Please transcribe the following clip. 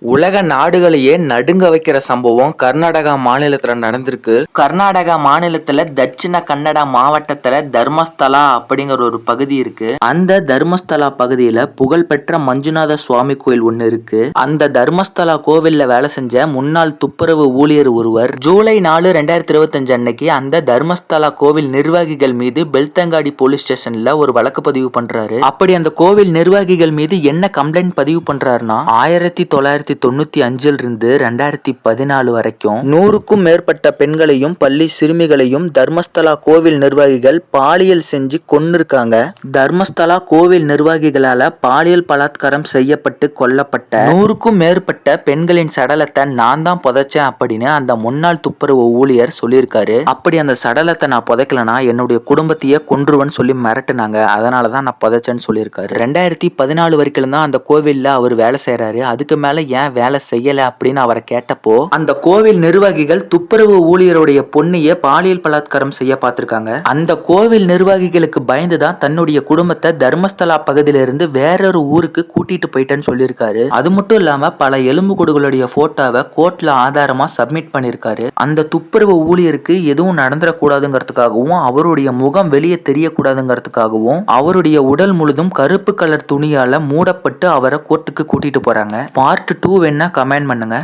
உலக நாடுகளையே நடுங்க வைக்கிற சம்பவம் கர்நாடகா மாநிலத்துல நடந்திருக்கு. கர்நாடகா மாநிலத்துல தட்சிண கன்னடா மாவட்டத்துல தர்மஸ்தலா அப்படிங்கிற ஒரு பகுதி இருக்கு. அந்த தர்மஸ்தலா பகுதியில புகழ்பெற்ற மஞ்சுநாத சுவாமி கோயில் ஒண்ணு இருக்கு. அந்த தர்மஸ்தலா கோவில்ல வேலை செஞ்ச முன்னாள் துப்புரவு ஊழியர் ஒருவர் ஜூலை 4, 2025 அன்னைக்கு அந்த தர்மஸ்தலா கோவில் நிர்வாகிகள் மீது பெல்தங்காடி போலீஸ் ஸ்டேஷன்ல ஒரு வழக்கு பதிவு பண்றாரு. அப்படி அந்த கோவில் நிர்வாகிகள் மீது என்ன கம்ப்ளைண்ட் பதிவு பண்றாருன்னா 1995 இருந்து 2014 வரைக்கும் 100க்கும் மேற்பட்ட பெண்களையும் பள்ளி சிறுமிகளையும் தர்மஸ்தலா கோவில் நிர்வாகிகள் பாலியல் செஞ்சு கொன்னிருக்காங்க. தர்மஸ்தலா கோவில் நிர்வாகிகளால பாலியல் பலாத்காரம் செய்யப்பட்டு கொல்லப்பட்ட 100க்கும் மேற்பட்ட பெண்களின் சடலத்தை நான் தான் புதைச்சேன் அப்படின்னு அந்த முன்னாள் துப்புரவு ஊழியர் சொல்லியிருக்காரு. அப்படி அந்த சடலத்தை நான் புதைக்கலனா என்னுடைய குடும்பத்தையே கொன்றுவன்னு சொல்லி மிரட்டுனாங்க. அதனாலதான் நான் புதைச்சேன்னு சொல்லியிருக்காரு. 2014 வரைக்கும் தான் அந்த கோவில்ல அவர் வேலை செய்யறாரு. அதுக்கு மேல ஏன் வேலை செய்யல அப்படின்னு அவரை கேட்டப்போ அந்த கோவில் நிர்வாகிகள் துப்புரவு ஊழியருடைய பொண்ணையே பாலியல் பலாத்காரம் செய்ய பார்த்திருக்காங்க. அந்த கோவில் நிர்வாகிகளுக்கு பயந்துதான் தன்னுடைய குடும்பத்தை தர்மஸ்தலா பகுதியிலிருந்து வேறொரு ஊருக்கு கூட்டிட்டு போயிட்டேன்னு சொல்லியிருக்காரு. அது மட்டும் இல்லாம பல எலும்புக்கூடுகளுடைய போட்டோவை கோர்ட்ல ஆதாரமா சப்மிட் பண்ணிருக்காரு. அந்த துப்புரவு ஊழியருக்கு எதுவும் நடந்துடக்கூடாதுங்கிறதுக்காகவும் அவருடைய முகம் வெளியே தெரியக்கூடாதுங்கிறதுக்காகவும் அவருடைய உடல் முழுதும் கருப்பு கலர் துணியால மூடப்பட்டு அவரை கோர்ட்டுக்கு கூட்டிட்டு போறாங்க. பார்ட் 2 வேணா கமெண்ட் பண்ணுங்க.